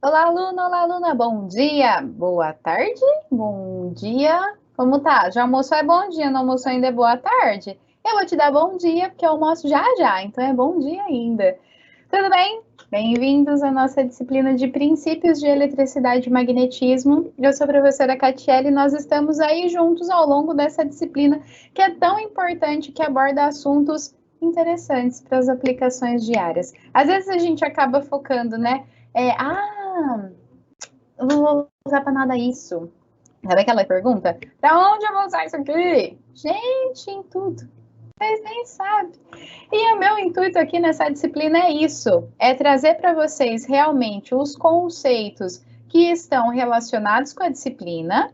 Olá, aluna, bom dia, boa tarde, bom dia, como tá? Já almoçou é bom dia, não almoçou ainda é boa tarde? Eu vou te dar bom dia, porque eu almoço já já, então é bom dia ainda. Tudo bem? Bem-vindos à nossa disciplina de Princípios de Eletricidade e Magnetismo. Eu sou a professora Catiele e nós estamos aí juntos ao longo dessa disciplina que é tão importante, que aborda assuntos interessantes para as aplicações diárias. Às vezes a gente acaba focando, né? Eu não vou usar para nada isso. Sabe aquela pergunta? Para onde eu vou usar isso aqui? Gente, em tudo. Vocês nem sabem. E o meu intuito aqui nessa disciplina é isso: é trazer para vocês realmente os conceitos que estão relacionados com a disciplina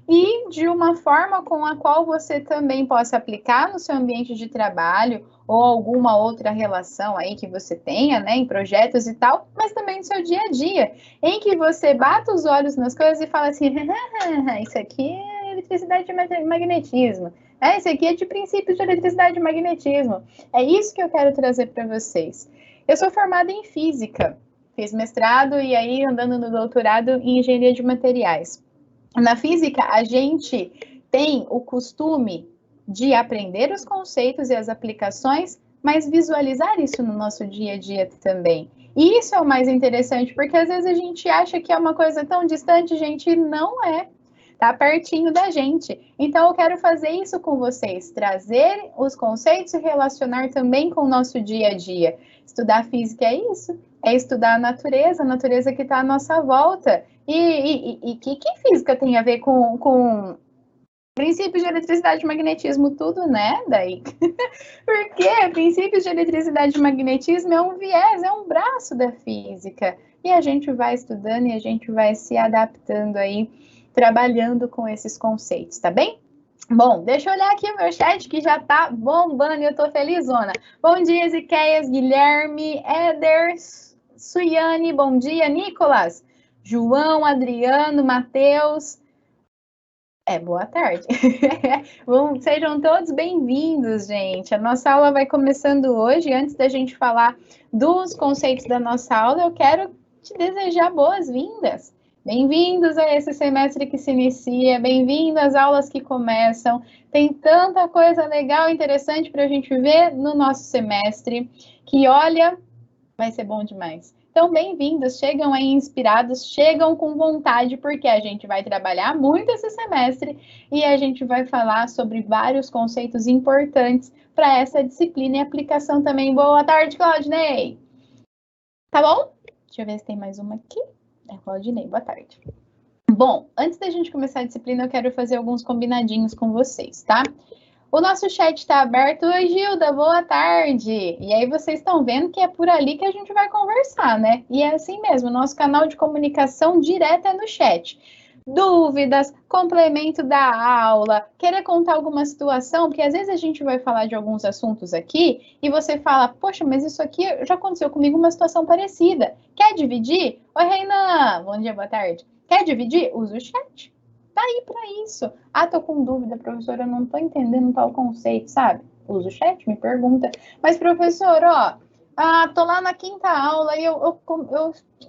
e de uma forma com a qual você também possa aplicar no seu ambiente de trabalho ou alguma outra relação aí que você tenha, né, em projetos e tal, mas também no seu dia a dia, em que você bata os olhos nas coisas e fala assim, isso aqui é eletricidade e magnetismo, isso aqui é de princípios de eletricidade e magnetismo. É isso que eu quero trazer para vocês. Eu sou formada em física, fiz mestrado e aí andando no doutorado em engenharia de materiais. Na física, a gente tem o costume de aprender os conceitos e as aplicações, mas visualizar isso no nosso dia a dia também. E isso é o mais interessante, porque às vezes a gente acha que é uma coisa tão distante, gente, não é. Tá pertinho da gente. Então eu quero fazer isso com vocês, trazer os conceitos e relacionar também com o nosso dia a dia. Estudar física é isso, é estudar a natureza que está à nossa volta. E que física tem a ver com princípios de eletricidade e magnetismo, tudo, né? Daí. Porque princípios de eletricidade e magnetismo é um viés, é um braço da física. E a gente vai estudando e a gente vai se adaptando aí, trabalhando com esses conceitos, tá bem? Bom, deixa eu olhar aqui o meu chat que já tá bombando e eu tô felizona. Bom dia, Ezequias, Guilherme, Éder, Suiane, bom dia, Nicolas, João, Adriano, Matheus. Boa tarde. Bom, sejam todos bem-vindos, gente. A nossa aula vai começando hoje. Antes da gente falar dos conceitos da nossa aula, eu quero te desejar boas-vindas. Bem-vindos a esse semestre que se inicia, bem-vindo às aulas que começam. Tem tanta coisa legal e interessante para a gente ver no nosso semestre, que, olha, vai ser bom demais. Então, bem-vindos, chegam aí inspirados, chegam com vontade, porque a gente vai trabalhar muito esse semestre e a gente vai falar sobre vários conceitos importantes para essa disciplina e aplicação também. Boa tarde, Claudinei! Tá bom? Deixa eu ver se tem mais uma aqui. Claudinei, boa tarde. Bom, antes da gente começar a disciplina, eu quero fazer alguns combinadinhos com vocês, tá? O nosso chat está aberto. Oi, Gilda, boa tarde. E aí vocês estão vendo que é por ali que a gente vai conversar, né? E é assim mesmo, nosso canal de comunicação direta é no chat. Dúvidas, complemento da aula, querer contar alguma situação, porque às vezes a gente vai falar de alguns assuntos aqui e você fala, poxa, mas isso aqui já aconteceu comigo uma situação parecida. Quer dividir? Oi, Reinan, bom dia, boa tarde. Quer dividir? Usa o chat. Tá aí para isso. Tô com dúvida, professora, eu não tô entendendo tal conceito, sabe? Usa o chat, me pergunta. Mas, professor, tô lá na quinta aula e eu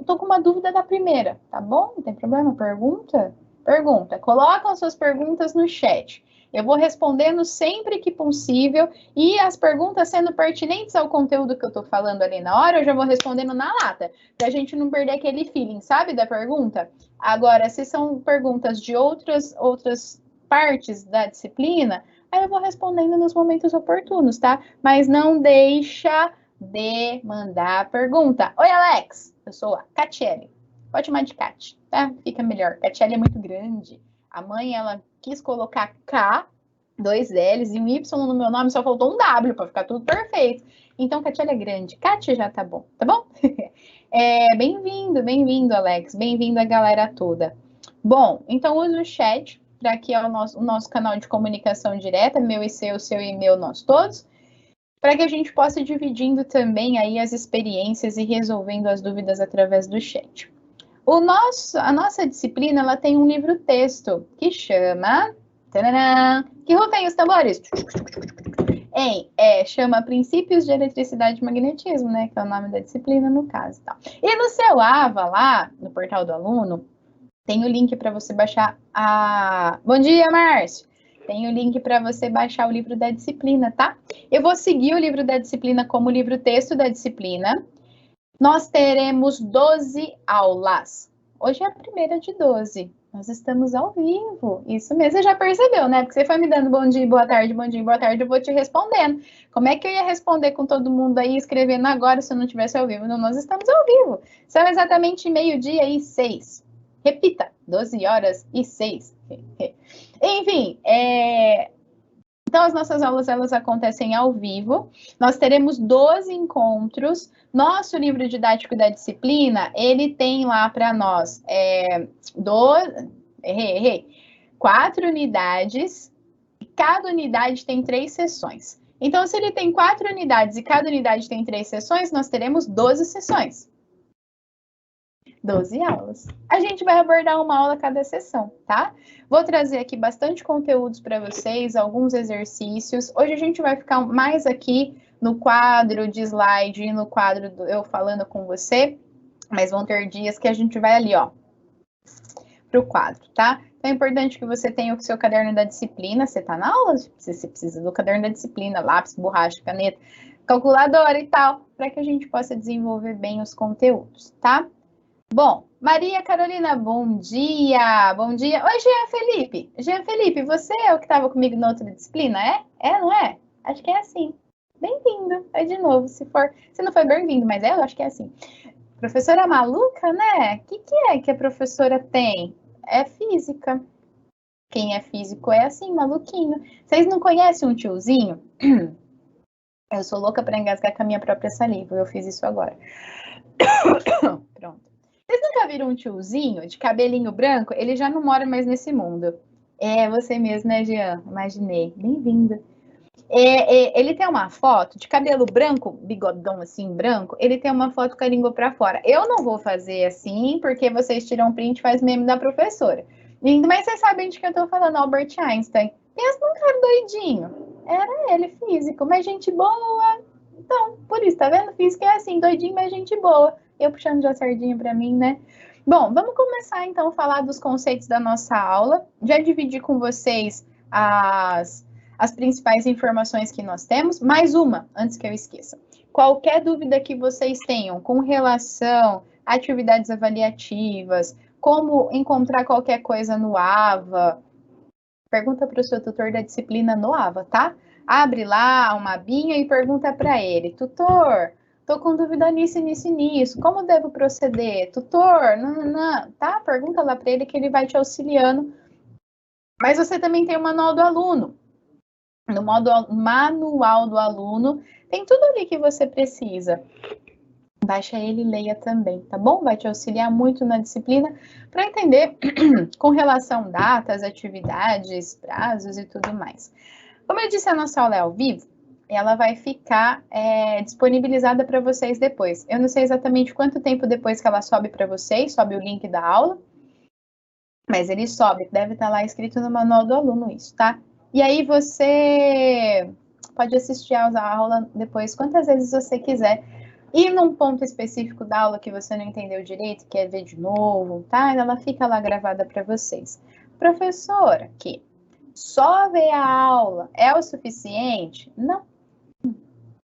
tô com uma dúvida da primeira, tá bom? Não tem problema? Pergunta? Pergunta. Colocam suas perguntas no chat. Eu vou respondendo sempre que possível e as perguntas sendo pertinentes ao conteúdo que eu tô falando ali na hora, eu já vou respondendo na lata, pra gente não perder aquele feeling, sabe, da pergunta? Agora, se são perguntas de outras partes da disciplina, aí eu vou respondendo nos momentos oportunos, tá? Mas não deixa de mandar pergunta. Oi, Alex, eu sou a Catiele. Pode chamar de Cat, tá? Fica melhor. Catiele é muito grande. A mãe, ela quis colocar K, 2 L's e um Y no meu nome, só faltou um W para ficar tudo perfeito. Então, Catiele é grande. Cat já tá bom, tá bom? Bem-vindo, Alex. Bem-vindo a galera toda. Bom, então use o chat para que é o nosso canal de comunicação direta, meu e seu e meu, nós todos, para que a gente possa ir dividindo também aí as experiências e resolvendo as dúvidas através do chat. A nossa disciplina, ela tem um livro-texto que chama... Tadadã, que rufem os tambores! Chama Princípios de Eletricidade e Magnetismo, né? Que é o nome da disciplina, no caso. Tal. E no seu AVA lá, no portal do aluno, tem o link para você baixar a... Bom dia, Márcio! Tem o link para você baixar o livro da disciplina, tá? Eu vou seguir o livro da disciplina como livro-texto da disciplina. Nós teremos 12 aulas. Hoje é a primeira de 12. Nós estamos ao vivo. Isso mesmo, você já percebeu, né? Porque você foi me dando bom dia, boa tarde, eu vou te respondendo. Como é que eu ia responder com todo mundo aí, escrevendo agora, se eu não estivesse ao vivo? Não, nós estamos ao vivo. São exatamente 12:06. Repita, 12h06. Enfim, então as nossas aulas, elas acontecem ao vivo. Nós teremos 12 encontros. Nosso livro didático da disciplina, ele tem lá para nós 4 unidades. Cada unidade tem 3 sessões. Então, se ele tem 4 unidades e cada unidade tem 3 sessões, nós teremos 12 sessões. 12 aulas. A gente vai abordar uma aula a cada sessão, tá? Vou trazer aqui bastante conteúdos para vocês, alguns exercícios. Hoje a gente vai ficar mais aqui no quadro de slide e no quadro do eu falando com você, mas vão ter dias que a gente vai ali, ó, para o quadro, tá? Então é importante que você tenha o seu caderno da disciplina. Você tá na aula, você precisa do caderno da disciplina, lápis, borracha, caneta, calculadora e tal, para que a gente possa desenvolver bem os conteúdos, tá? Bom, Maria Carolina, bom dia! Bom dia! Oi, Jean Felipe! Jean Felipe, você é o que estava comigo na outra disciplina, é? É, não é? Acho que é assim. Bem-vindo! É de novo, se não foi bem-vindo, mas eu acho que é assim. Professora maluca, né? O que é que a professora tem? É física. Quem é físico é assim, maluquinho. Vocês não conhecem um tiozinho? Eu sou louca para engasgar com a minha própria saliva, eu fiz isso agora. Pronto. Vocês nunca viram um tiozinho de cabelinho branco? Ele já não mora mais nesse mundo. É você mesmo, né, Jean? Imaginei. Bem-vindo. Ele tem uma foto de cabelo branco, bigodão assim, branco. Ele tem uma foto com a língua para fora. Eu não vou fazer assim, porque vocês tiram print e faz meme da professora. Mas vocês sabem de que eu tô falando, Albert Einstein. Pensa num cara doidinho. Era ele, físico, mas gente boa. Então, por isso, tá vendo? Físico é assim, doidinho, mas gente boa. Eu puxando de sardinha para mim, né? Bom, vamos começar então a falar dos conceitos da nossa aula. Já dividi com vocês as principais informações que nós temos. Mais uma, antes que eu esqueça. Qualquer dúvida que vocês tenham com relação a atividades avaliativas, como encontrar qualquer coisa no AVA, pergunta para o seu tutor da disciplina no AVA, tá? Abre lá uma abinha e pergunta para ele, tutor, tô com dúvida nisso, nisso e nisso, como devo proceder? Tutor, não, tá? Pergunta lá para ele que ele vai te auxiliando. Mas você também tem o manual do aluno. No manual do aluno, tem tudo ali que você precisa. Baixa ele e leia também, tá bom? Vai te auxiliar muito na disciplina para entender com relação a datas, atividades, prazos e tudo mais. Como eu disse, a nossa aula é ao vivo, ela vai ficar disponibilizada para vocês depois. Eu não sei exatamente quanto tempo depois que ela sobe para vocês, sobe o link da aula, mas ele sobe, deve estar lá escrito no manual do aluno isso, tá? E aí você pode assistir a aula depois quantas vezes você quiser. E num ponto específico da aula que você não entendeu direito, quer ver de novo, tá? Ela fica lá gravada para vocês. Professora, que só ver a aula é o suficiente? Não. O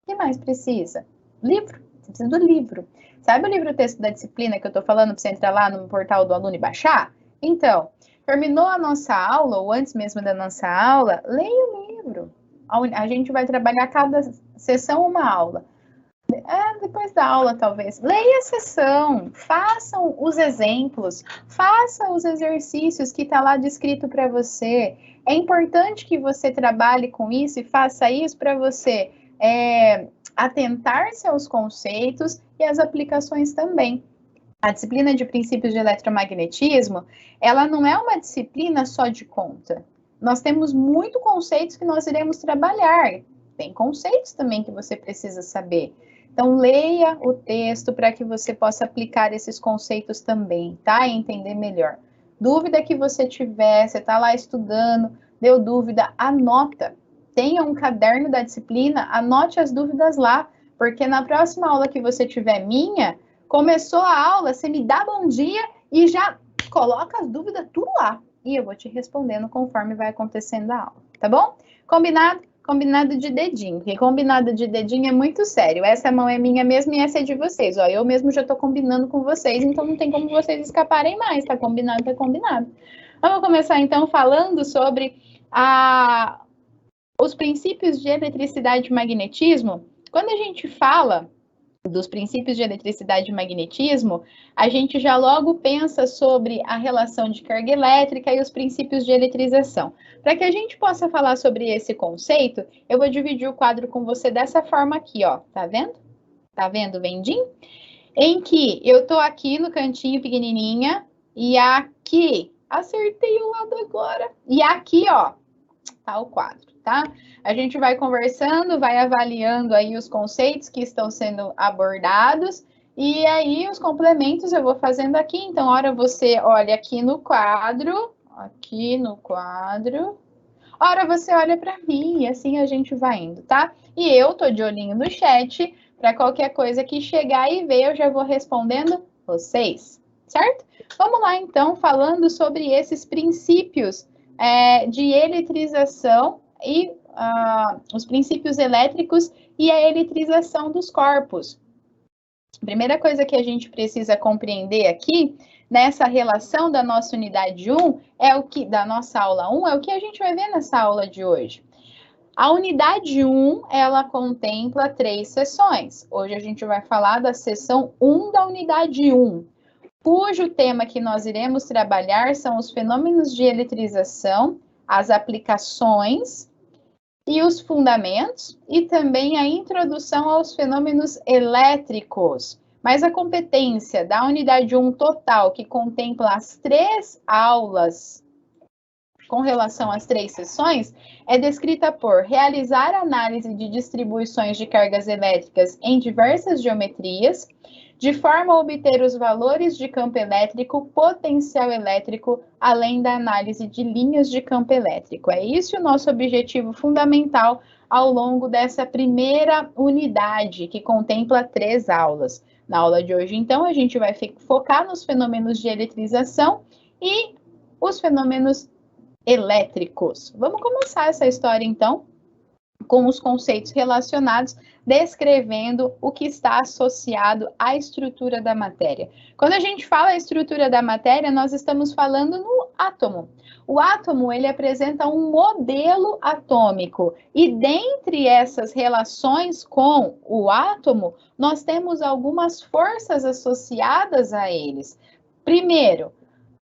que mais precisa? Livro. Você precisa do livro. Sabe o livro-texto da disciplina que eu tô falando para você entrar lá no portal do aluno e baixar? Então, terminou a nossa aula, ou antes mesmo da nossa aula, leia o livro. A gente vai trabalhar cada sessão uma aula. Depois da aula, talvez. Leia a sessão, façam os exemplos, façam os exercícios que está lá descrito para você. É importante que você trabalhe com isso e faça isso para você atentar-se aos conceitos e às aplicações também. A disciplina de princípios de eletromagnetismo, ela não é uma disciplina só de conta. Nós temos muitos conceitos que nós iremos trabalhar. Tem conceitos também que você precisa saber. Então, leia o texto para que você possa aplicar esses conceitos também, tá? E entender melhor. Dúvida que você tiver, você está lá estudando, deu dúvida, anota. Tenha um caderno da disciplina, anote as dúvidas lá, porque na próxima aula que você tiver minha, começou a aula, você me dá bom dia e já coloca as dúvidas tudo lá. E eu vou te respondendo conforme vai acontecendo a aula, tá bom? Combinado? Combinado de dedinho, porque combinado de dedinho é muito sério. Essa mão é minha mesmo e essa é de vocês. Ó, eu mesmo já tô combinando com vocês, então não tem como vocês escaparem mais. Tá combinado, tá combinado. Vamos começar então falando sobre os princípios de eletricidade e magnetismo. Quando a gente fala dos princípios de eletricidade e magnetismo, a gente já logo pensa sobre a relação de carga elétrica e os princípios de eletrização. Para que a gente possa falar sobre esse conceito, eu vou dividir o quadro com você dessa forma aqui, ó. Tá vendo? Tá vendo, Vendim? Em que eu tô aqui no cantinho pequenininha e aqui, acertei o lado agora. E aqui, ó, tá o quadro, tá? A gente vai conversando, vai avaliando aí os conceitos que estão sendo abordados e aí os complementos eu vou fazendo aqui. Então, ora você olha aqui no quadro, ora você olha para mim e assim a gente vai indo, tá? E eu tô de olhinho no chat para qualquer coisa que chegar e ver, eu já vou respondendo vocês, certo? Vamos lá, então, falando sobre esses princípios de eletrização e os princípios elétricos e a eletrização dos corpos. A primeira coisa que a gente precisa compreender aqui, nessa relação da nossa unidade 1, da nossa aula 1, é o que a gente vai ver nessa aula de hoje. A unidade 1, ela contempla 3 seções. Hoje a gente vai falar da seção 1 da unidade 1, cujo tema que nós iremos trabalhar são os fenômenos de eletrização, as aplicações e os fundamentos, e também a introdução aos fenômenos elétricos. Mas a competência da unidade 1 total, que contempla as 3 aulas com relação às 3 sessões, é descrita por realizar análise de distribuições de cargas elétricas em diversas geometrias, de forma a obter os valores de campo elétrico, potencial elétrico, além da análise de linhas de campo elétrico. É esse o nosso objetivo fundamental ao longo dessa primeira unidade, que contempla 3 aulas. Na aula de hoje, então, a gente vai focar nos fenômenos de eletrização e os fenômenos elétricos. Vamos começar essa história, então, com os conceitos relacionados, descrevendo o que está associado à estrutura da matéria. Quando a gente fala a estrutura da matéria, nós estamos falando no átomo. O átomo, ele apresenta um modelo atômico, e dentre essas relações com o átomo, nós temos algumas forças associadas a eles. Primeiro,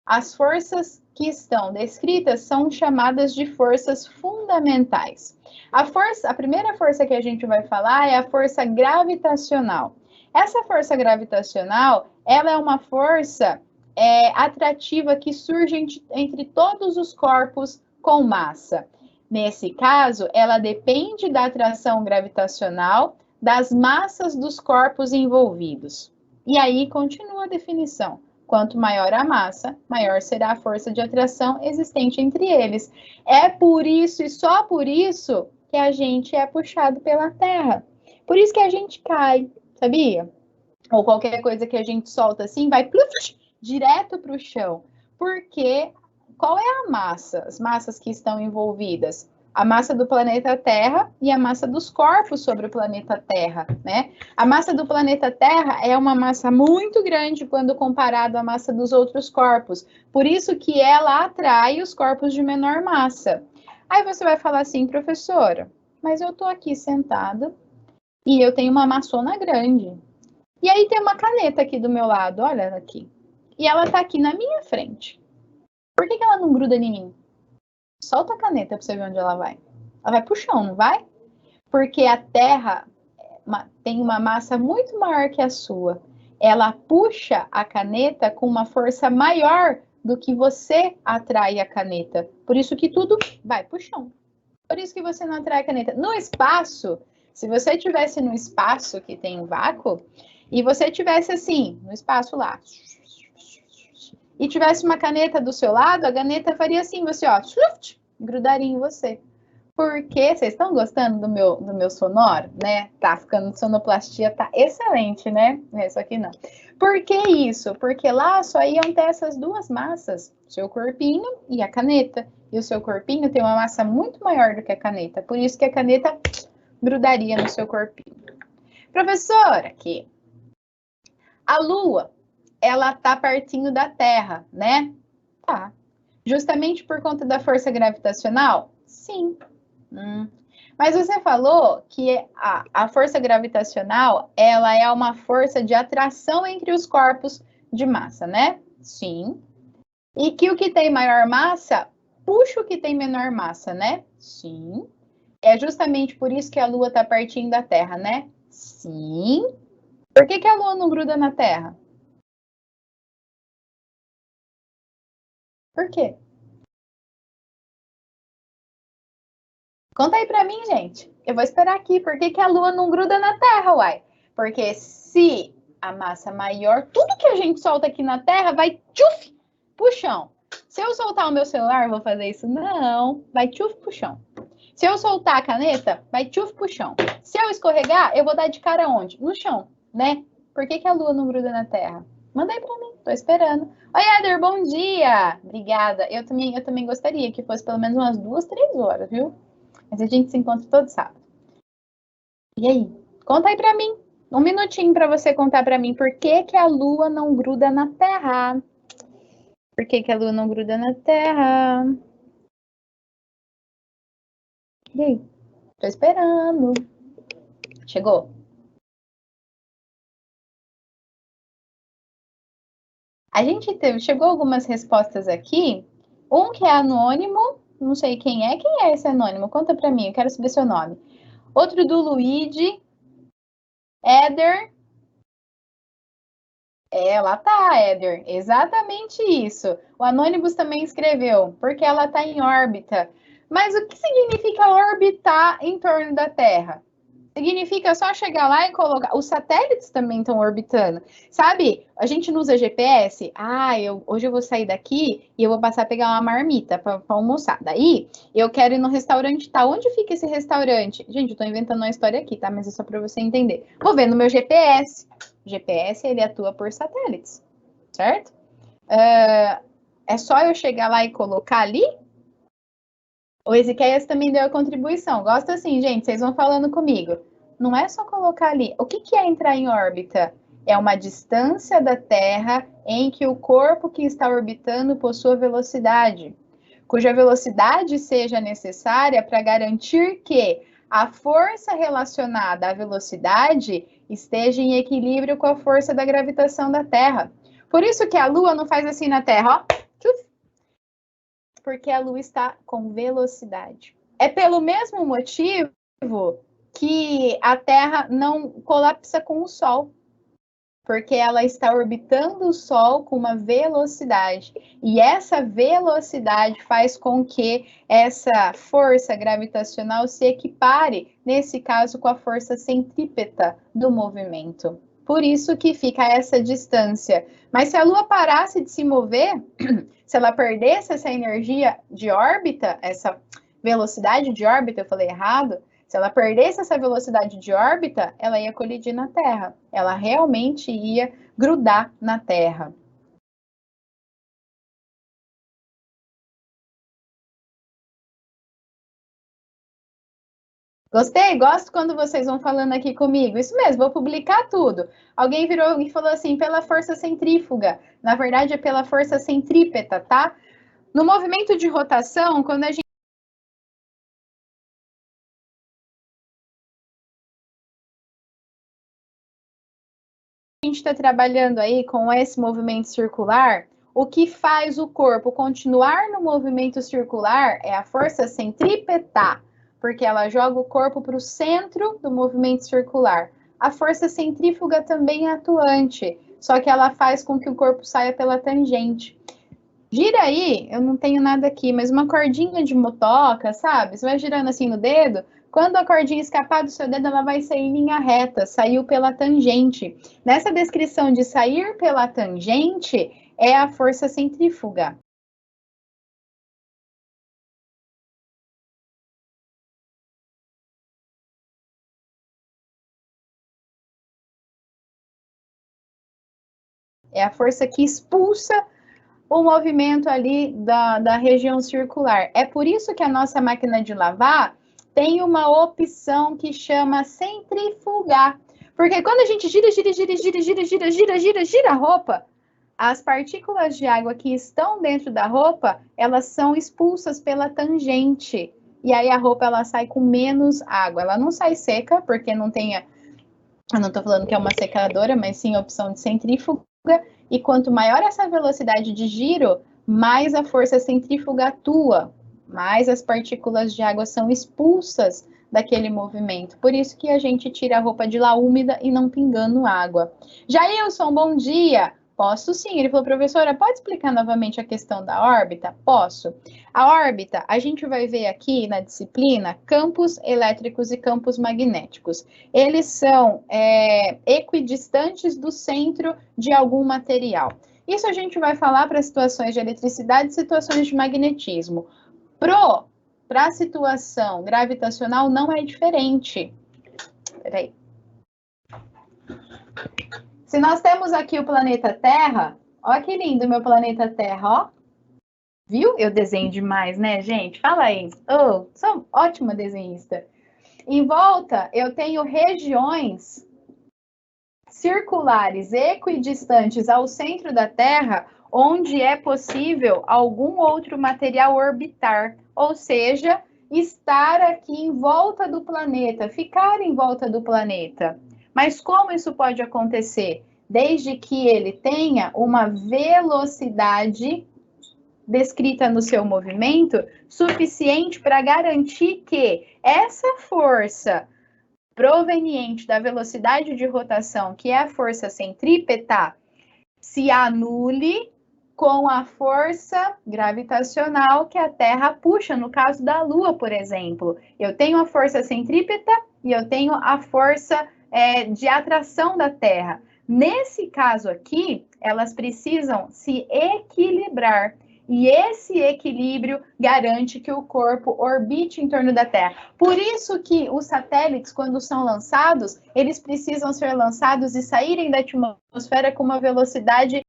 as forças que estão descritas são chamadas de forças fundamentais. A primeira força que a gente vai falar é a força gravitacional. Essa força gravitacional, ela é uma força atrativa que surge entre todos os corpos com massa. Nesse caso, ela depende da atração gravitacional das massas dos corpos envolvidos. E aí continua a definição. Quanto maior a massa, maior será a força de atração existente entre eles. É por isso e só por isso que a gente é puxado pela Terra. Por isso que a gente cai, sabia? Ou qualquer coisa que a gente solta assim, vai direto para o chão. Porque qual é a massa? As massas que estão envolvidas? A massa do planeta Terra e a massa dos corpos sobre o planeta Terra, né? A massa do planeta Terra é uma massa muito grande quando comparado à massa dos outros corpos. Por isso que ela atrai os corpos de menor massa. Aí você vai falar assim, professora, mas eu tô aqui sentada e eu tenho uma maçona grande. E aí tem uma caneta aqui do meu lado, olha ela aqui. E ela tá aqui na minha frente. Por que ela não gruda em mim? Solta a caneta para você ver onde ela vai. Ela vai pro chão, não vai? Porque a Terra tem uma massa muito maior que a sua. Ela puxa a caneta com uma força maior do que você atrai a caneta. Por isso que tudo vai pro chão. Por isso que você não atrai a caneta. No espaço, se você estivesse no espaço que tem um vácuo, e você estivesse assim, no espaço lá, e tivesse uma caneta do seu lado, a caneta faria assim, você, ó, grudaria em você. Porque, vocês estão gostando do meu sonoro, né? Tá ficando, sonoplastia tá excelente, né? Isso aqui não. Por que isso? Porque lá só iam ter essas duas massas, seu corpinho e a caneta. E o seu corpinho tem uma massa muito maior do que a caneta, por isso que a caneta grudaria no seu corpinho. Professora, aqui, a Lua, ela tá pertinho da Terra, né? Tá. Justamente por conta da força gravitacional? Sim. Mas você falou que a força gravitacional, ela é uma força de atração entre os corpos de massa, né? Sim. E que o que tem maior massa puxa o que tem menor massa, né? Sim. É justamente por isso que a Lua está pertinho da Terra, né? Sim. Por que a Lua não gruda na Terra? Por quê? Conta aí pra mim, gente. Eu vou esperar aqui. Por que a Lua não gruda na Terra, uai? Porque se a massa maior, tudo que a gente solta aqui na Terra vai tchuf pro chão. Se eu soltar o meu celular, vou fazer isso? Não. Vai tchuf pro chão. Se eu soltar a caneta, vai tchuf pro chão. Se eu escorregar, eu vou dar de cara onde? No chão, né? Por que a Lua não gruda na Terra? Manda aí pra mim, tô esperando. Oi, Eder, bom dia! Obrigada. Eu também gostaria que fosse pelo menos umas 2, 3 horas, viu? Mas a gente se encontra todo sábado. E aí? Conta aí pra mim. Um minutinho pra você contar pra mim por que a Lua não gruda na Terra. Por que a Lua não gruda na Terra? E aí? Tô esperando. Chegou? A gente chegou algumas respostas aqui. Um que é anônimo, não sei quem é. Quem é esse anônimo? Conta pra mim, eu quero saber seu nome. Outro do Luigi, Éder. É, lá tá, Éder. Exatamente isso. O Anonymous também escreveu, porque ela está em órbita. Mas o que significa orbitar em torno da Terra? Significa só chegar lá e colocar. Os satélites também estão orbitando. Sabe? A gente não usa GPS. Hoje eu vou sair daqui e eu vou passar a pegar uma marmita para almoçar. Daí eu quero ir no restaurante. Tá? Onde fica esse restaurante? Gente, eu tô inventando uma história aqui, tá? Mas é só para você entender. Vou ver no meu GPS. O GPS ele atua por satélites, certo? É só eu chegar lá e colocar ali. O Ezequias também deu a contribuição. Gosta assim, gente, vocês vão falando comigo. Não é só colocar ali. O que é entrar em órbita? É uma distância da Terra em que o corpo que está orbitando possua velocidade, cuja velocidade seja necessária para garantir que a força relacionada à velocidade esteja em equilíbrio com a força da gravitação da Terra. Por isso que a Lua não faz assim na Terra, ó, porque a Lua está com velocidade. É pelo mesmo motivo que a Terra não colapsa com o Sol, porque ela está orbitando o Sol com uma velocidade. E essa velocidade faz com que essa força gravitacional se equipare, nesse caso, com a força centrípeta do movimento. Por isso que fica essa distância. Mas se a Lua parasse de se mover, se ela perdesse essa energia de órbita, essa velocidade de órbita, eu falei errado, se ela perdesse essa velocidade de órbita, ela ia colidir na Terra. Ela realmente ia grudar na Terra. Gostei, gosto quando vocês vão falando aqui comigo. Isso mesmo, vou publicar tudo. Alguém virou e falou assim, pela força centrífuga. Na verdade, é pela força centrípeta, tá? No movimento de rotação, quando a gente está trabalhando aí com esse movimento circular, o que faz o corpo continuar no movimento circular é a força centrípeta, porque ela joga o corpo para o centro do movimento circular. A força centrífuga também é atuante, só que ela faz com que o corpo saia pela tangente. Gira aí, eu não tenho nada aqui, mas uma cordinha de motoca, sabe? Você vai girando assim no dedo, quando a cordinha escapar do seu dedo, ela vai sair em linha reta, saiu pela tangente. Nessa descrição de sair pela tangente, é a força centrífuga. É a força que expulsa o movimento ali da região circular. É por isso que a nossa máquina de lavar tem uma opção que chama centrifugar. Porque quando a gente gira a roupa, as partículas de água que estão dentro da roupa, elas são expulsas pela tangente. E aí a roupa ela sai com menos água. Ela não sai seca, porque não tem... Eu não estou falando que é uma secadora, mas sim a opção de centrífuga. E quanto maior essa velocidade de giro, mais a força centrífuga atua, mais as partículas de água são expulsas daquele movimento. Por isso que a gente tira a roupa de lá úmida e não pingando água. Jailson, bom dia! Posso sim. Ele falou, professora, pode explicar novamente a questão da órbita? Posso. A órbita, a gente vai ver aqui na disciplina campos elétricos e campos magnéticos. Eles são equidistantes do centro de algum material. Isso a gente vai falar para situações de eletricidade e situações de magnetismo. Para a situação gravitacional não é diferente. Peraí. Se nós temos aqui o planeta Terra, ó que lindo meu planeta Terra, ó. Viu? Eu desenho demais, né, gente? Fala aí. Oh, sou ótima desenhista. Em volta, eu tenho regiões circulares equidistantes ao centro da Terra, onde é possível algum outro material orbitar, ou seja, estar aqui em volta do planeta, ficar em volta do planeta. Mas como isso pode acontecer? Desde que ele tenha uma velocidade descrita no seu movimento suficiente para garantir que essa força proveniente da velocidade de rotação, que é a força centrípeta, se anule com a força gravitacional que a Terra puxa, no caso da Lua, por exemplo. Eu tenho a força centrípeta e eu tenho a força de atração da Terra. Nesse caso aqui, elas precisam se equilibrar. E esse equilíbrio garante que o corpo orbite em torno da Terra. Por isso que os satélites, quando são lançados, eles precisam ser lançados e saírem da atmosfera com uma velocidade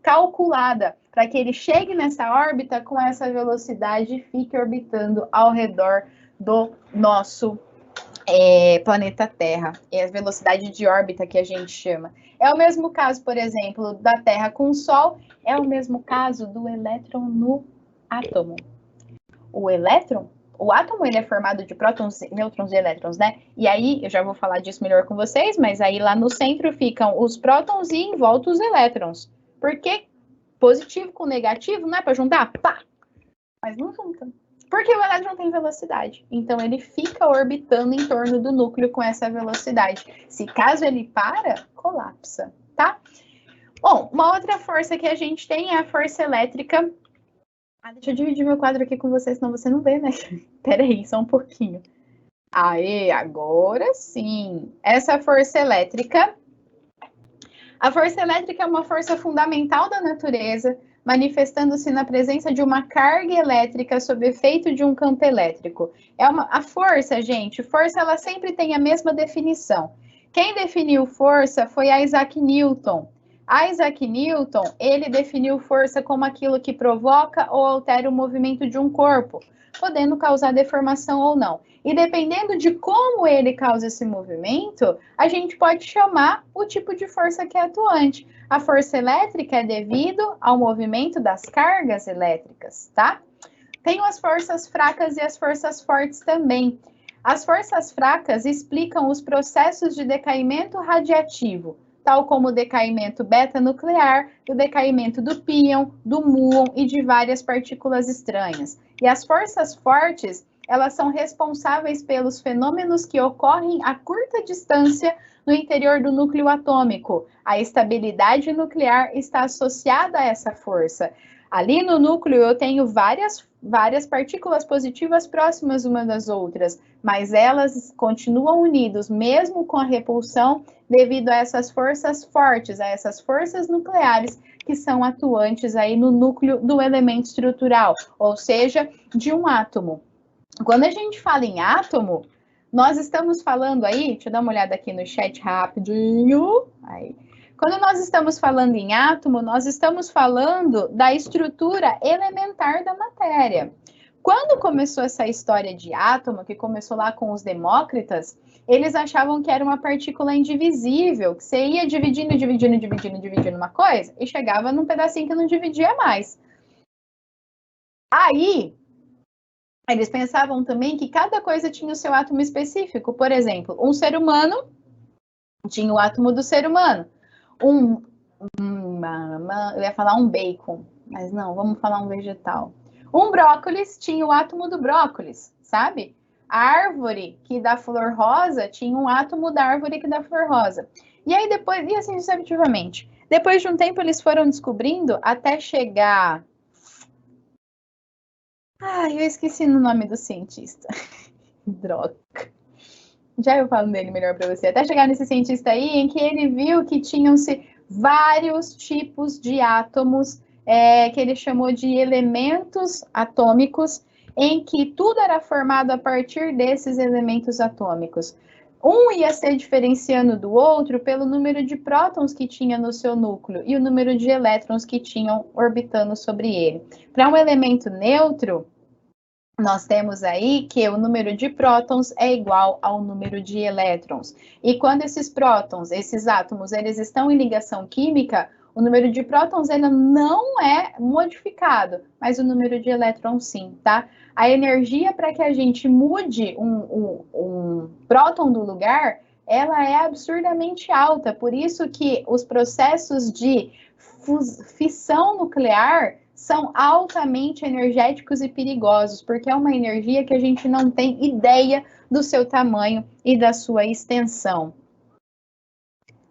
calculada, para que ele chegue nessa órbita com essa velocidade e fique orbitando ao redor do nosso planeta Terra. É a velocidade de órbita que a gente chama. É o mesmo caso, por exemplo, da Terra com o Sol, é o mesmo caso do elétron no átomo. O átomo ele é formado de prótons, nêutrons e elétrons, né? E aí, eu já vou falar disso melhor com vocês, mas aí lá no centro ficam os prótons e em volta os elétrons. Porque positivo com negativo não é para juntar? Pá! Mas não junta. Porque o elétron tem velocidade. Então, ele fica orbitando em torno do núcleo com essa velocidade. Se caso ele para, colapsa, tá? Bom, uma outra força que a gente tem é a força elétrica. Deixa eu dividir meu quadro aqui com vocês, senão você não vê, né? Pera aí, só um pouquinho. Aê, agora sim. Essa força elétrica. A força elétrica é uma força fundamental da natureza, manifestando-se na presença de uma carga elétrica sob efeito de um campo elétrico. A força, gente, força ela sempre tem a mesma definição. Quem definiu força foi Isaac Newton. Isaac Newton, ele definiu força como aquilo que provoca ou altera o movimento de um corpo, podendo causar deformação ou não. E dependendo de como ele causa esse movimento, a gente pode chamar o tipo de força que é atuante. A força elétrica é devido ao movimento das cargas elétricas, tá? Tem as forças fracas e as forças fortes também. As forças fracas explicam os processos de decaimento radiativo, tal como o decaimento beta-nuclear, o decaimento do píon, do muon e de várias partículas estranhas. E as forças fortes, elas são responsáveis pelos fenômenos que ocorrem a curta distância no interior do núcleo atômico. A estabilidade nuclear está associada a essa força. Ali no núcleo eu tenho várias partículas positivas próximas umas das outras, mas elas continuam unidas, mesmo com a repulsão, devido a essas forças fortes, a essas forças nucleares que são atuantes aí no núcleo do elemento estrutural, ou seja, de um átomo. Quando a gente fala em átomo, nós estamos falando aí, deixa eu dar uma olhada aqui no chat rapidinho, aí. Quando nós estamos falando em átomo, nós estamos falando da estrutura elementar da matéria. Quando começou essa história de átomo, que começou lá com os Demócritas, eles achavam que era uma partícula indivisível, que você ia dividindo uma coisa e chegava num pedacinho que não dividia mais. Aí, eles pensavam também que cada coisa tinha o seu átomo específico. Por exemplo, um ser humano tinha o átomo do ser humano. Eu ia falar um bacon, mas não, vamos falar um vegetal. Um brócolis tinha o átomo do brócolis, sabe? A árvore que dá flor rosa tinha um átomo da árvore que dá flor rosa. E aí depois, e assim sucessivamente. Depois de um tempo eles foram descobrindo até chegar... eu esqueci o nome do cientista. Droga. Já eu falo dele melhor para você. Até chegar nesse cientista aí, em que ele viu que tinham-se vários tipos de átomos, que ele chamou de elementos atômicos, em que tudo era formado a partir desses elementos atômicos. Um ia ser diferenciando do outro pelo número de prótons que tinha no seu núcleo e o número de elétrons que tinham orbitando sobre ele. Para um elemento neutro, nós temos aí que o número de prótons é igual ao número de elétrons. E quando esses prótons, esses átomos, eles estão em ligação química, o número de prótons ele não é modificado, mas o número de elétrons sim, tá? A energia para que a gente mude um próton do lugar, ela é absurdamente alta. Por isso que os processos de fissão nuclear são altamente energéticos e perigosos, porque é uma energia que a gente não tem ideia do seu tamanho e da sua extensão.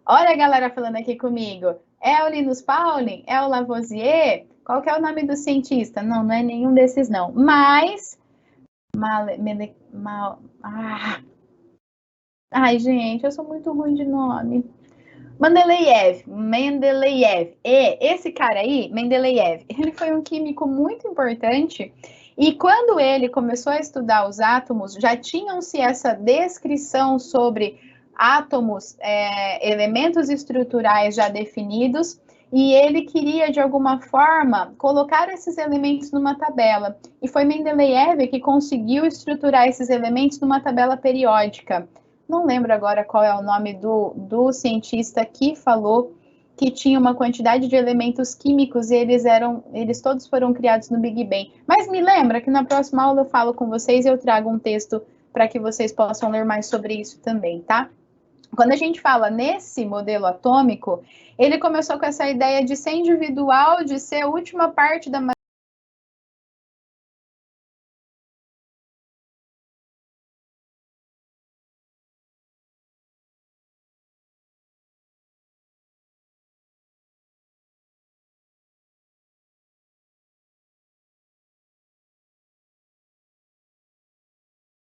Olha a galera falando aqui comigo. É o Linus Pauling? É o Lavoisier? Qual que é o nome do cientista? Não, não é nenhum desses não. Mas... Ai, gente, eu sou muito ruim de nome. Mendeleev. Esse cara aí, Mendeleev, ele foi um químico muito importante e quando ele começou a estudar os átomos, já tinham-se essa descrição sobre átomos, elementos estruturais já definidos e ele queria, de alguma forma, colocar esses elementos numa tabela. E foi Mendeleev que conseguiu estruturar esses elementos numa tabela periódica. Não lembro agora qual é o nome do cientista que falou que tinha uma quantidade de elementos químicos e eles todos foram criados no Big Bang. Mas me lembra que na próxima aula eu falo com vocês e eu trago um texto para que vocês possam ler mais sobre isso também, tá? Quando a gente fala nesse modelo atômico, ele começou com essa ideia de ser individual, de ser a última parte da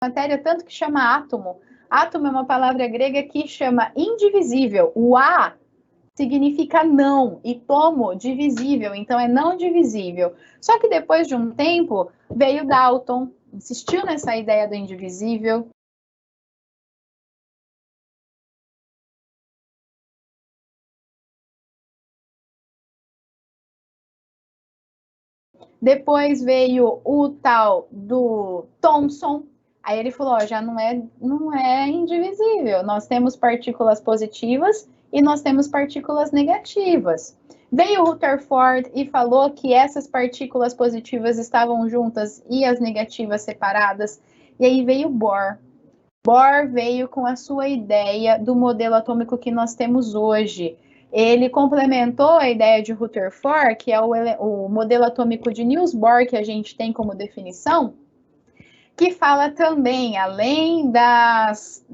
matéria, tanto que chama átomo. Átomo é uma palavra grega que chama indivisível. O A significa não e tomo, divisível, então é não divisível. Só que depois de um tempo, veio Dalton, insistiu nessa ideia do indivisível. Depois veio o tal do Thomson. Aí ele falou, já não é indivisível. Nós temos partículas positivas e nós temos partículas negativas. Veio o Rutherford e falou que essas partículas positivas estavam juntas e as negativas separadas. E aí veio Bohr. Bohr veio com a sua ideia do modelo atômico que nós temos hoje. Ele complementou a ideia de Rutherford, que é o modelo atômico de Niels Bohr, que a gente tem como definição, que fala também, além das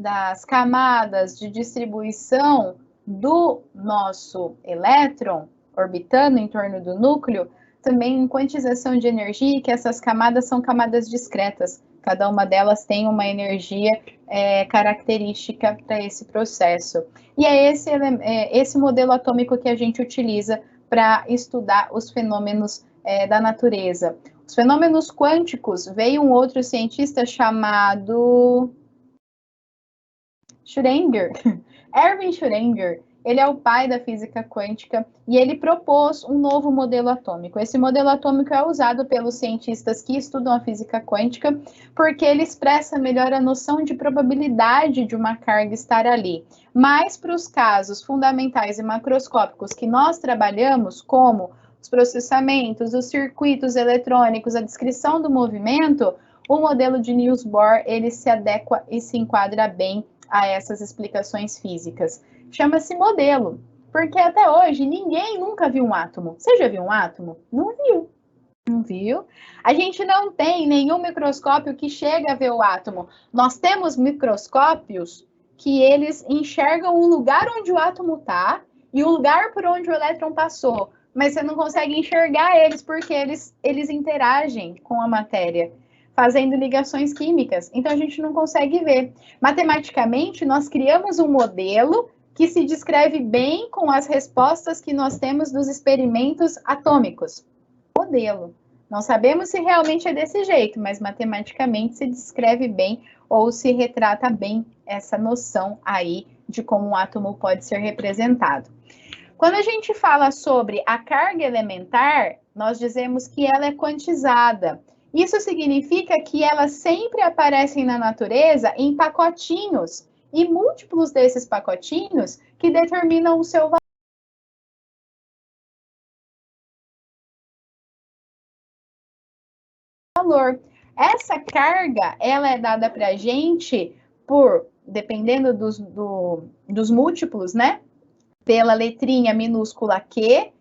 camadas de distribuição do nosso elétron orbitando em torno do núcleo, também em quantização de energia, que essas camadas são camadas discretas. Cada uma delas tem uma energia característica para esse processo. E é esse modelo atômico que a gente utiliza para estudar os fenômenos da natureza. Os fenômenos quânticos, veio um outro cientista chamado Schrödinger, Erwin Schrödinger. Ele é o pai da física quântica e ele propôs um novo modelo atômico. Esse modelo atômico é usado pelos cientistas que estudam a física quântica porque ele expressa melhor a noção de probabilidade de uma carga estar ali. Mas para os casos fundamentais e macroscópicos que nós trabalhamos, como os processamentos, os circuitos eletrônicos, a descrição do movimento, o modelo de Niels Bohr ele se adequa e se enquadra bem a essas explicações físicas. Chama-se modelo, porque até hoje ninguém nunca viu um átomo. Você já viu um átomo? Não viu. Não viu? A gente não tem nenhum microscópio que chega a ver o átomo. Nós temos microscópios que eles enxergam o lugar onde o átomo está e o lugar por onde o elétron passou, mas você não consegue enxergar eles porque eles interagem com a matéria, fazendo ligações químicas. Então, a gente não consegue ver. Matematicamente, nós criamos um modelo que se descreve bem com as respostas que nós temos dos experimentos atômicos. Modelo. Não sabemos se realmente é desse jeito, mas matematicamente se descreve bem ou se retrata bem essa noção aí de como um átomo pode ser representado. Quando a gente fala sobre a carga elementar, nós dizemos que ela é quantizada. Isso significa que elas sempre aparecem na natureza em pacotinhos, e múltiplos desses pacotinhos que determinam o seu valor. Essa carga, ela é dada para a gente por, dependendo dos múltiplos, né? Pela letrinha minúscula Q,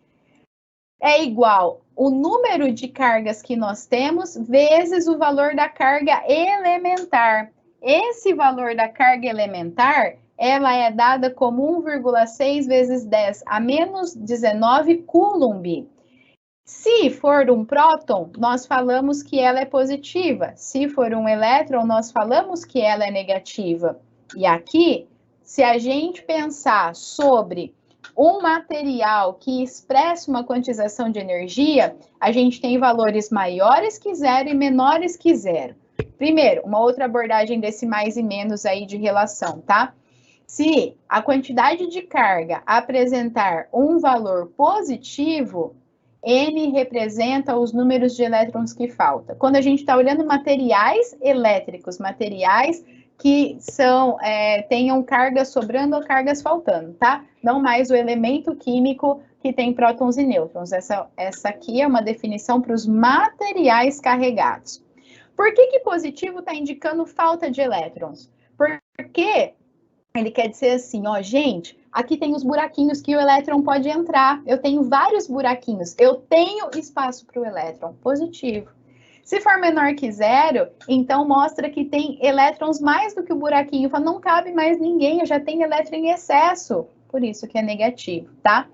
é igual o número de cargas que nós temos vezes o valor da carga elementar. Esse valor da carga elementar, ela é dada como 1,6 vezes 10 a menos 19 coulomb. Se for um próton, nós falamos que ela é positiva. Se for um elétron, nós falamos que ela é negativa. E aqui, se a gente pensar sobre um material que expressa uma quantização de energia, a gente tem valores maiores que zero e menores que zero. Primeiro, uma outra abordagem desse mais e menos aí de relação, tá? Se a quantidade de carga apresentar um valor positivo, N representa os números de elétrons que falta. Quando a gente está olhando materiais elétricos, materiais que tenham cargas sobrando ou cargas faltando, tá? Não mais o elemento químico que tem prótons e nêutrons. Essa aqui é uma definição para os materiais carregados. Por que positivo está indicando falta de elétrons? Porque ele quer dizer assim, ó, gente, aqui tem os buraquinhos que o elétron pode entrar. Eu tenho vários buraquinhos. Eu tenho espaço para o elétron. Positivo. Se for menor que zero, então mostra que tem elétrons mais do que o buraquinho. Fala, não cabe mais ninguém, eu já tenho elétron em excesso. Por isso que é negativo, tá?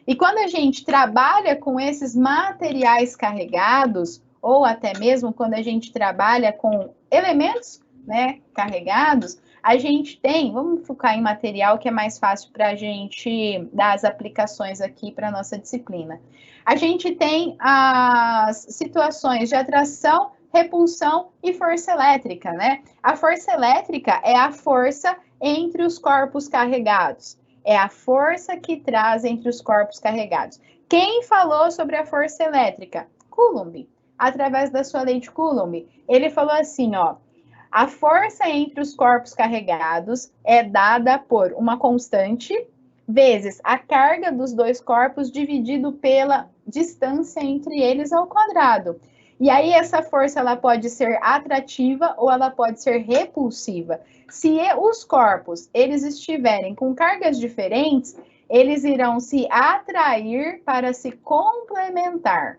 E quando a gente trabalha com esses materiais carregados, ou até mesmo quando a gente trabalha com elementos, né, carregados, a gente tem, vamos focar em material que é mais fácil para a gente dar as aplicações aqui para a nossa disciplina. A gente tem as situações de atração, repulsão e força elétrica, né? A força elétrica é a força entre os corpos carregados. É a força que traz entre os corpos carregados. Quem falou sobre a força elétrica? Coulomb, através da sua lei de Coulomb. Ele falou assim, ó, a força entre os corpos carregados é dada por uma constante vezes a carga dos dois corpos dividido pela distância entre eles ao quadrado. E aí essa força ela pode ser atrativa ou ela pode ser repulsiva. Se os corpos eles estiverem com cargas diferentes, eles irão se atrair para se complementar.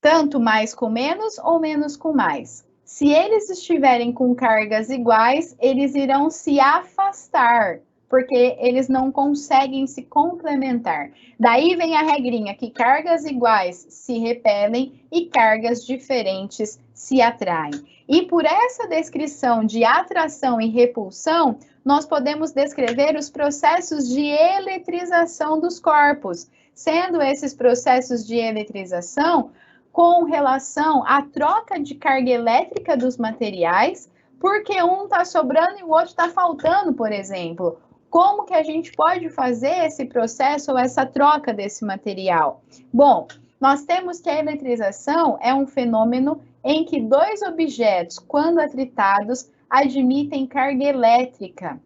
Tanto mais com menos ou menos com mais. Se eles estiverem com cargas iguais, eles irão se afastar, porque eles não conseguem se complementar. Daí vem a regrinha que cargas iguais se repelem e cargas diferentes se atraem. E por essa descrição de atração e repulsão, nós podemos descrever os processos de eletrização dos corpos, sendo esses processos de eletrização com relação à troca de carga elétrica dos materiais, porque um está sobrando e o outro está faltando, por exemplo. Como que a gente pode fazer esse processo ou essa troca desse material? Bom, nós temos que a eletrização é um fenômeno em que dois objetos, quando atritados, admitem carga elétrica.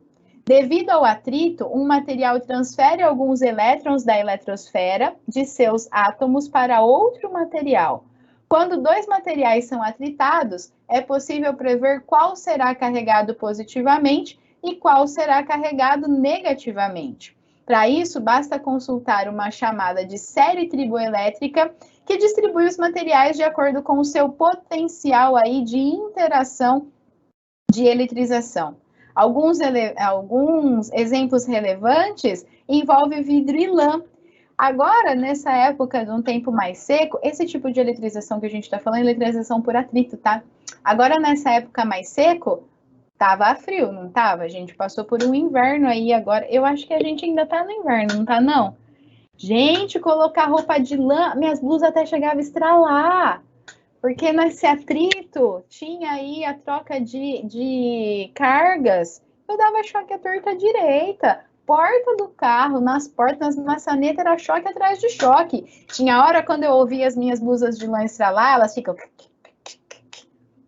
Devido ao atrito, um material transfere alguns elétrons da eletrosfera de seus átomos para outro material. Quando dois materiais são atritados, é possível prever qual será carregado positivamente e qual será carregado negativamente. Para isso, basta consultar uma chamada de série triboelétrica, que distribui os materiais de acordo com o seu potencial aí de interação de eletrização. Alguns exemplos relevantes envolvem vidro e lã. Agora, nessa época de um tempo mais seco, esse tipo de eletrização que a gente está falando é eletrização por atrito, tá? Agora, nessa época mais seco, tava frio, não tava? A gente passou por um inverno aí agora. Eu acho que a gente ainda tá no inverno, não tá não? Gente, colocar roupa de lã, minhas blusas até chegavam a estralar. Porque nesse atrito tinha aí a troca de cargas. Eu dava choque à torta direita. Porta do carro, nas portas, nas maçanetas, era choque atrás de choque. Tinha hora quando eu ouvia as minhas blusas de lã estralar, elas ficam...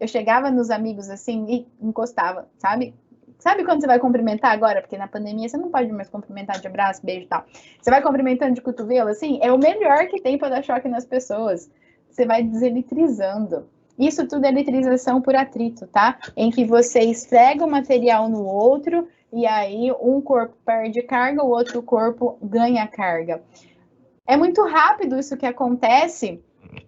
Eu chegava nos amigos assim e encostava, sabe? Sabe quando você vai cumprimentar agora? Porque na pandemia você não pode mais cumprimentar de abraço, beijo e tal. Você vai cumprimentando de cotovelo, assim, é o melhor que tem para dar choque nas pessoas. Você vai deseletrizando. Isso tudo é eletrização por atrito, tá? Em que você esfrega o material no outro e aí um corpo perde carga, o outro corpo ganha carga. É muito rápido isso que acontece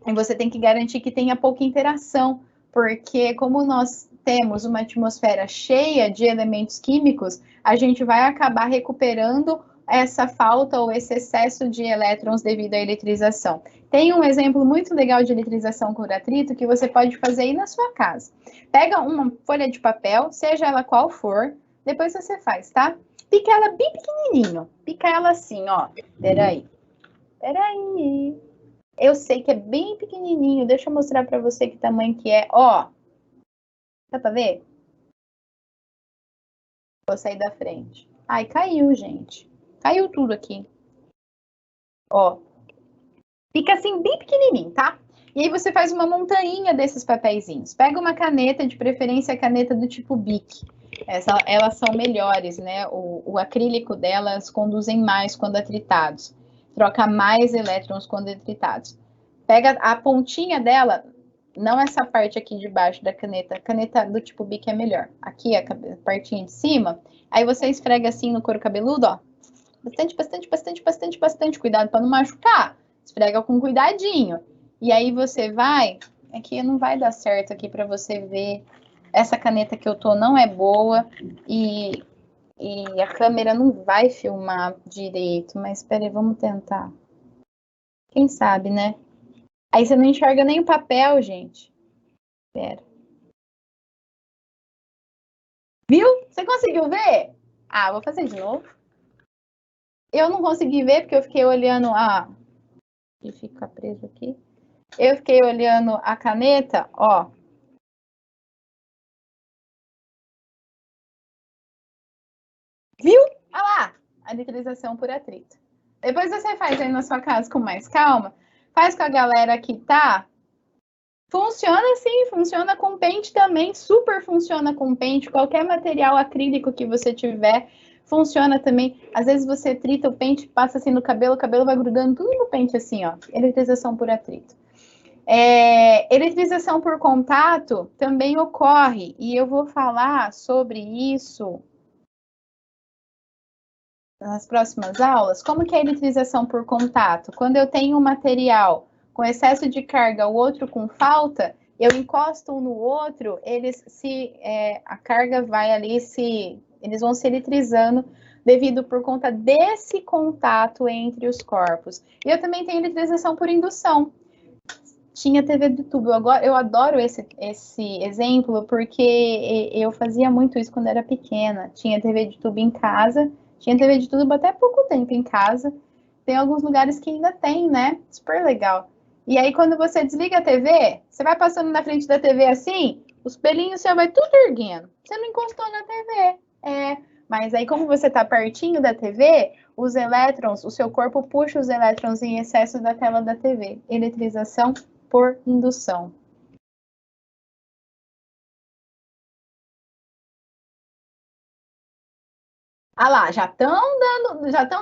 e você tem que garantir que tenha pouca interação, porque como nós temos uma atmosfera cheia de elementos químicos, a gente vai acabar recuperando essa falta ou esse excesso de elétrons devido à eletrização. Tem um exemplo muito legal de eletrização por atrito que você pode fazer aí na sua casa. Pega uma folha de papel, seja ela qual for, depois você faz, tá? Pica ela bem pequenininho. Pica ela assim, ó. Peraí. Eu sei que é bem pequenininho. Deixa eu mostrar para você que tamanho que é. Ó. Dá para ver? Vou sair da frente. Ai, caiu, gente. Caiu tudo aqui. Ó. Fica assim bem pequenininho, tá? E aí você faz uma montanha desses papeizinhos. Pega uma caneta, de preferência a caneta do tipo Bic. Elas são melhores, né? O acrílico delas conduzem mais quando atritados. Troca mais elétrons quando atritados. Pega a pontinha dela, não essa parte aqui de baixo da caneta. A caneta do tipo Bic é melhor. Aqui a partinha de cima. Aí você esfrega assim no couro cabeludo, ó. Bastante. Cuidado para não machucar. Esfrega com cuidadinho. E aí você vai... Aqui não vai dar certo aqui para você ver. Essa caneta que eu tô não é boa. E a câmera não vai filmar direito. Mas espera aí, vamos tentar. Quem sabe, né? Aí você não enxerga nem o papel, gente. Espera. Viu? Você conseguiu ver? Ah, vou fazer de novo. Eu não consegui ver porque eu fiquei olhando a... E fica preso aqui. Eu fiquei olhando a caneta, ó. Viu? Olha lá, a eletrização por atrito. Depois você faz aí na sua casa com mais calma. Faz com a galera que tá. Funciona sim, funciona com pente também. Super funciona com pente. Qualquer material acrílico que você tiver, funciona também. Às vezes você trita o pente, passa assim no cabelo, o cabelo vai grudando tudo no pente assim, ó. Eletrização por atrito. Eletrização por contato também ocorre, e eu vou falar sobre isso nas próximas aulas. Como que é a eletrização por contato? Quando eu tenho um material com excesso de carga, o outro com falta, eu encosto um no outro, a carga vai ali se Eles vão se eletrizando devido por conta desse contato entre os corpos. E eu também tenho eletrização por indução. Tinha TV do tubo. Eu adoro esse exemplo porque eu fazia muito isso quando era pequena. Tinha TV de tubo em casa, tinha TV de tubo até pouco tempo em casa. Tem alguns lugares que ainda tem, né? Super legal. E aí, quando você desliga a TV, você vai passando na frente da TV assim, os pelinhos já vai tudo erguendo. Você não encostou na TV. Mas aí, como você está pertinho da TV, os elétrons, o seu corpo puxa os elétrons em excesso da tela da TV. Eletrização por indução. Ah lá, já estão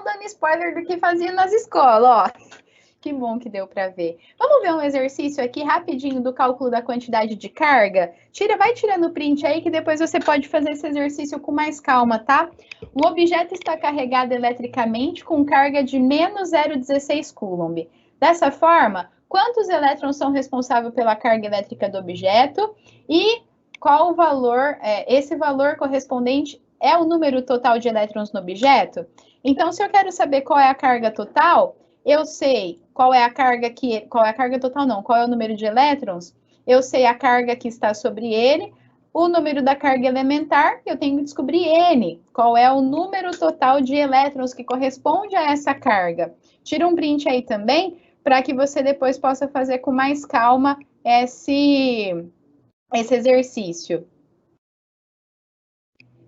dando spoiler do que fazia nas escolas, ó. Que bom que deu para ver. Vamos ver um exercício aqui rapidinho do cálculo da quantidade de carga? Vai tirando o print aí que depois você pode fazer esse exercício com mais calma, tá? Um objeto está carregado eletricamente com carga de menos 0,16 coulomb. Dessa forma, quantos elétrons são responsáveis pela carga elétrica do objeto e qual o valor, esse valor correspondente é o número total de elétrons no objeto? Então, se eu quero saber qual é a carga total, eu sei qual é a carga total, não, qual é o número de elétrons, eu sei a carga que está sobre ele, o número da carga elementar, eu tenho que descobrir N, qual é o número total de elétrons que corresponde a essa carga. Tira um print aí também, para que você depois possa fazer com mais calma esse exercício.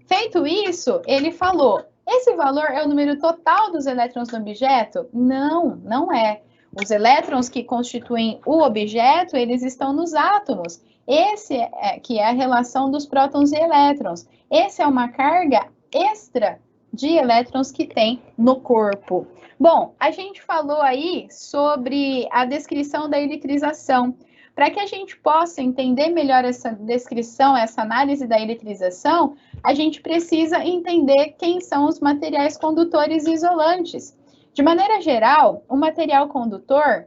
Feito isso, ele falou, esse valor é o número total dos elétrons do objeto? Não, não é. Os elétrons que constituem o objeto, eles estão nos átomos. Esse que é a relação dos prótons e elétrons. Esse é uma carga extra de elétrons que tem no corpo. Bom, a gente falou aí sobre a descrição da eletrização. Para que a gente possa entender melhor essa descrição, essa análise da eletrização, a gente precisa entender quem são os materiais condutores e isolantes. De maneira geral, o material condutor,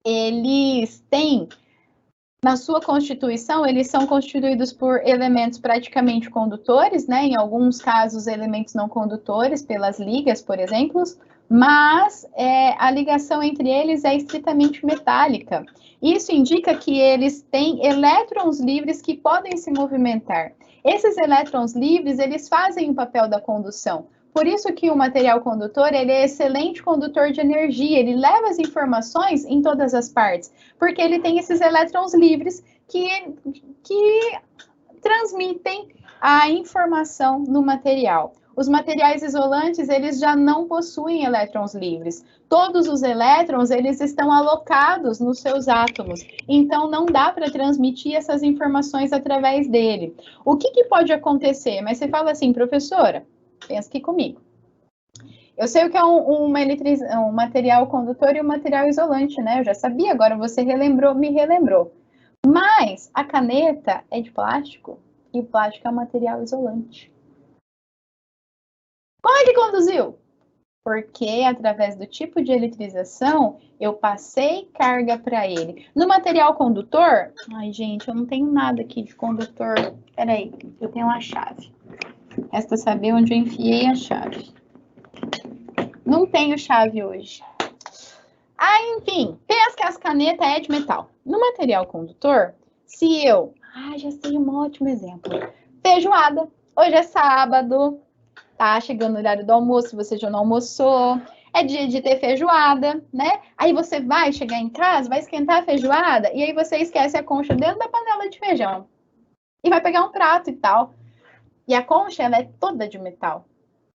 eles têm, na sua constituição, eles são constituídos por elementos praticamente condutores, né? Em alguns casos, elementos não condutores, pelas ligas, por exemplo, mas a ligação entre eles é estritamente metálica. Isso indica que eles têm elétrons livres que podem se movimentar. Esses elétrons livres, eles fazem o papel da condução. Por isso que o material condutor, ele é excelente condutor de energia, ele leva as informações em todas as partes, porque ele tem esses elétrons livres que transmitem a informação no material. Os materiais isolantes, eles já não possuem elétrons livres. Todos os elétrons, eles estão alocados nos seus átomos. Então, não dá para transmitir essas informações através dele. O que pode acontecer? Mas você fala assim, professora, pensa aqui comigo. Eu sei o que é um material condutor e um material isolante, né? Eu já sabia, agora você me relembrou. Mas a caneta é de plástico e o plástico é um material isolante. Como é que conduziu? Porque através do tipo de eletrização, eu passei carga para ele. No material condutor, ai gente, eu não tenho nada aqui de condutor. Peraí, eu tenho uma chave. Resta saber onde eu enfiei a chave. Não tenho chave hoje. Enfim, pensa que as canetas é de metal. No material condutor, se eu... já sei um ótimo exemplo. Feijoada. Hoje é sábado. Tá chegando o horário do almoço, você já não almoçou, é dia de ter feijoada, né? Aí você vai chegar em casa, vai esquentar a feijoada, e aí você esquece a concha dentro da panela de feijão. E vai pegar um prato e tal. E a concha, ela é toda de metal.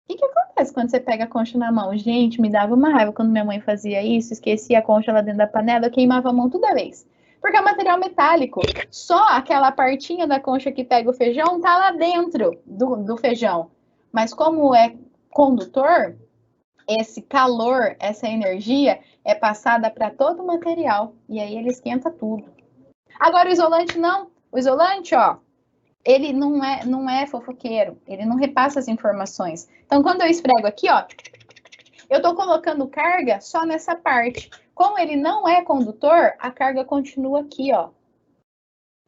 O que acontece quando você pega a concha na mão? Gente, me dava uma raiva quando minha mãe fazia isso, esquecia a concha lá dentro da panela, eu queimava a mão toda vez. Porque é um material metálico. Só aquela partinha da concha que pega o feijão tá lá dentro do feijão. Mas como é condutor, esse calor, essa energia é passada para todo o material. E aí ele esquenta tudo. Agora o isolante não. O isolante, ó, ele não é fofoqueiro. Ele não repassa as informações. Então, quando eu esfrego aqui, ó, eu estou colocando carga só nessa parte. Como ele não é condutor, a carga continua aqui, ó.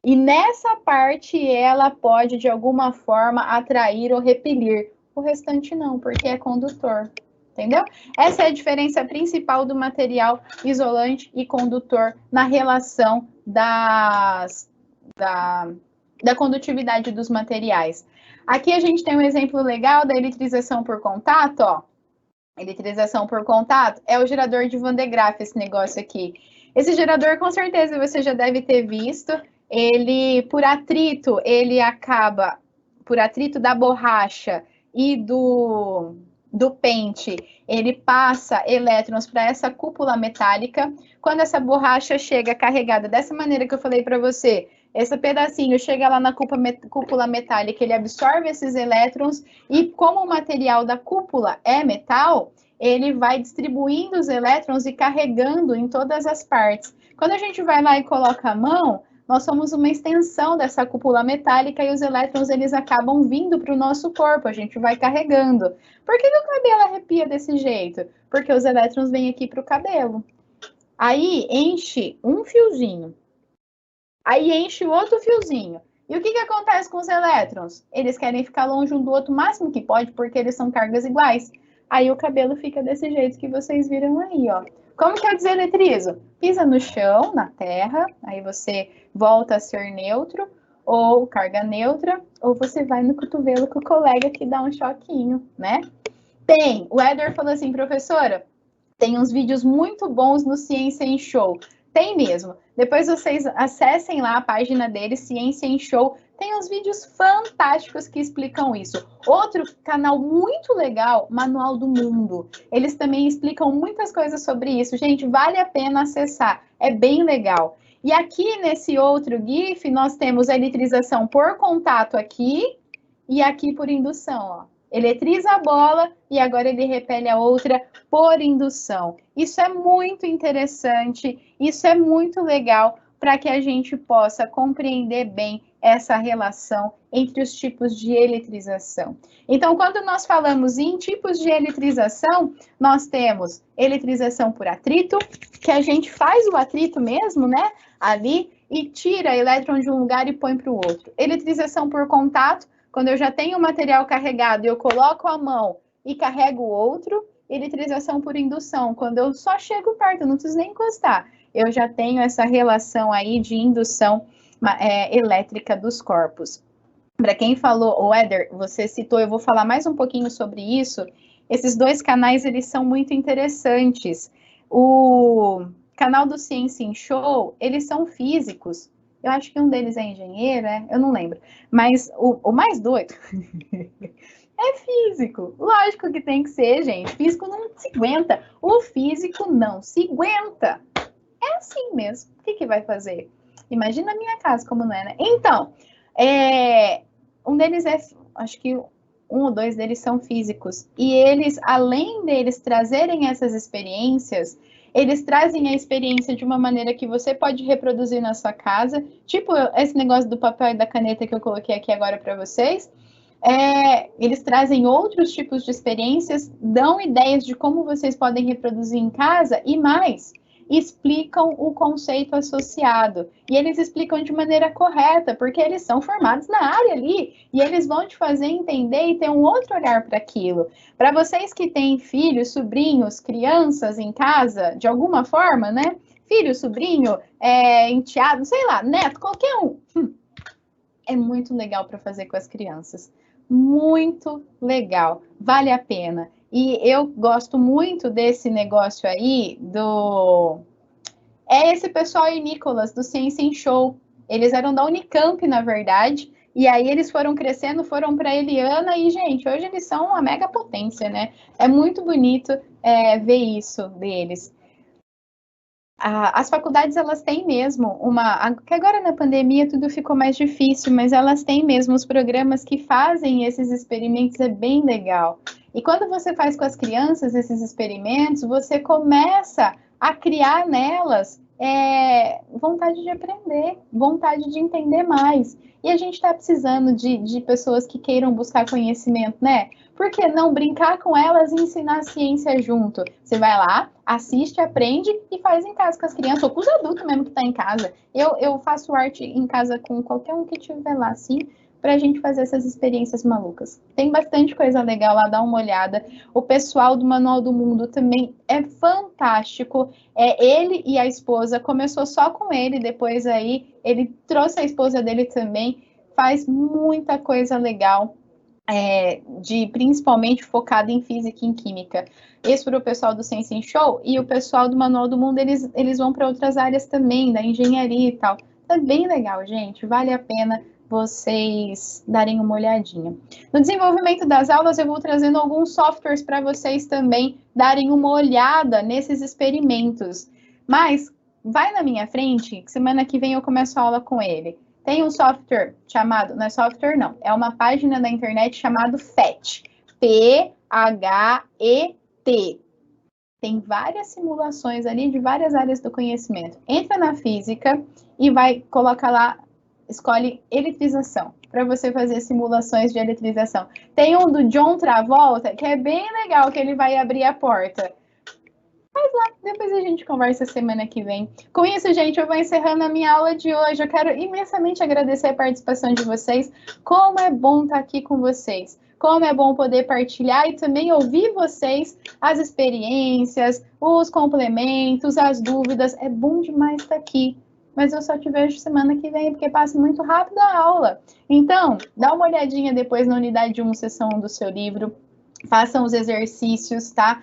E nessa parte ela pode, de alguma forma, atrair ou repelir. O restante não, porque é condutor. Entendeu? Essa é a diferença principal do material isolante e condutor na relação da condutividade dos materiais. Aqui a gente tem um exemplo legal da eletrização por contato, ó. Eletrização por contato é o gerador de Van de Graaff, esse negócio aqui. Esse gerador, com certeza, você já deve ter visto. Ele, por atrito, ele acaba, por atrito da borracha e do pente, ele passa elétrons para essa cúpula metálica. Quando essa borracha chega carregada dessa maneira que eu falei para você, esse pedacinho chega lá na cúpula metálica, ele absorve esses elétrons e, como o material da cúpula é metal, ele vai distribuindo os elétrons e carregando em todas as partes. Quando a gente vai lá e coloca a mão, nós somos uma extensão dessa cúpula metálica e os elétrons eles acabam vindo para o nosso corpo, a gente vai carregando. Por que o cabelo arrepia desse jeito? Porque os elétrons vêm aqui para o cabelo. Aí enche um fiozinho. Aí enche o outro fiozinho. E o que acontece com os elétrons? Eles querem ficar longe um do outro o máximo que pode, porque eles são cargas iguais. Aí o cabelo fica desse jeito que vocês viram aí, ó. Como que eu deseletrizo? Pisa no chão, na terra, aí você volta a ser neutro, ou carga neutra, ou você vai no cotovelo com o colega que dá um choquinho, né? O Éder falou assim, professora, tem uns vídeos muito bons no Ciência em Show. Tem mesmo. Depois vocês acessem lá a página dele, Ciência em Show. Tem uns vídeos fantásticos que explicam isso. Outro canal muito legal, Manual do Mundo. Eles também explicam muitas coisas sobre isso. Gente, vale a pena acessar. É bem legal. E aqui nesse outro GIF, nós temos a eletrização por contato aqui e aqui por indução, ó. Eletriza a bola e agora ele repele a outra por indução. Isso é muito interessante, isso é muito legal para que a gente possa compreender bem essa relação entre os tipos de eletrização. Então, quando nós falamos em tipos de eletrização, nós temos eletrização por atrito, que a gente faz o atrito mesmo, né, ali, e tira elétron de um lugar e põe para o outro. Eletrização por contato, quando eu já tenho o material carregado e eu coloco a mão e carrego o outro. Eletrização por indução, quando eu só chego perto, eu não preciso nem encostar. Eu já tenho essa relação aí de indução elétrica dos corpos. Para quem falou, o Éder, você citou, eu vou falar mais um pouquinho sobre isso. Esses dois canais, eles são muito interessantes. O canal do Ciência em Show, eles são físicos. Eu acho que um deles é engenheiro, eu não lembro. Mas o mais doido é físico. Lógico que tem que ser, gente. Físico não se aguenta. O físico não se aguenta. É assim mesmo. O que vai fazer? Imagina a minha casa como não é, né? Então, um deles acho que um ou dois deles são físicos. E eles, além deles trazerem essas experiências, eles trazem a experiência de uma maneira que você pode reproduzir na sua casa, tipo esse negócio do papel e da caneta que eu coloquei aqui agora para vocês. Eles trazem outros tipos de experiências, dão ideias de como vocês podem reproduzir em casa e mais, explicam o conceito associado. E eles explicam de maneira correta, porque eles são formados na área ali, e eles vão te fazer entender e ter um outro olhar para aquilo. Para vocês que têm filhos, sobrinhos, crianças em casa, de alguma forma, né? Filho, sobrinho, enteado, sei lá, neto, qualquer um. É muito legal para fazer com as crianças. Muito legal, vale a pena. E eu gosto muito desse negócio aí esse pessoal aí, Nicolas, do Ciência em Show. Eles eram da Unicamp, na verdade, e aí eles foram crescendo, foram para a Eliana e, gente, hoje eles são uma mega potência, né? É muito bonito ver isso deles. As faculdades, elas têm mesmo que agora na pandemia tudo ficou mais difícil, mas elas têm mesmo os programas que fazem esses experimentos, é bem legal. E quando você faz com as crianças esses experimentos, você começa a criar nelas vontade de aprender, vontade de entender mais. E a gente está precisando de pessoas que queiram buscar conhecimento, né? Por que não brincar com elas e ensinar a ciência junto? Você vai lá, assiste, aprende e faz em casa com as crianças, ou com os adultos mesmo que está em casa. Eu faço arte em casa com qualquer um que estiver lá, assim, para a gente fazer essas experiências malucas. Tem bastante coisa legal lá, dá uma olhada. O pessoal do Manual do Mundo também é fantástico. Ele e a esposa, começou só com ele, depois aí ele trouxe a esposa dele também, faz muita coisa legal. Principalmente focado em física e em química. Esse para o pessoal do Sensei Show, e o pessoal do Manual do Mundo, eles vão para outras áreas também, da engenharia e tal. É bem legal, gente, vale a pena vocês darem uma olhadinha. No desenvolvimento das aulas, eu vou trazendo alguns softwares para vocês também darem uma olhada nesses experimentos. Mas vai na minha frente, que semana que vem eu começo a aula com ele. Tem um software chamado, não é software não, é uma página da internet chamado PHET, P-H-E-T. Tem várias simulações ali de várias áreas do conhecimento. Entra na física e vai colocar lá, escolhe eletrização, para você fazer simulações de eletrização. Tem um do John Travolta, que é bem legal, que ele vai abrir a porta. Mas lá, depois a gente conversa semana que vem. Com isso, gente, eu vou encerrando a minha aula de hoje. Eu quero imensamente agradecer a participação de vocês. Como é bom estar aqui com vocês. Como é bom poder partilhar e também ouvir vocês, as experiências, os complementos, as dúvidas. É bom demais estar aqui. Mas eu só te vejo semana que vem, porque passa muito rápido a aula. Então, dá uma olhadinha depois na unidade 1, seção 1 do seu livro. Façam os exercícios, tá?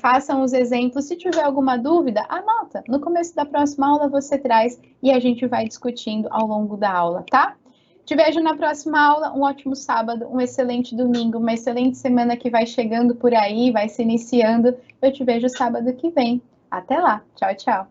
Façam os exemplos. Se tiver alguma dúvida, anota. No começo da próxima aula você traz e a gente vai discutindo ao longo da aula, tá? Te vejo na próxima aula. Um ótimo sábado, um excelente domingo, uma excelente semana que vai chegando por aí, vai se iniciando. Eu te vejo sábado que vem. Até lá. Tchau, tchau.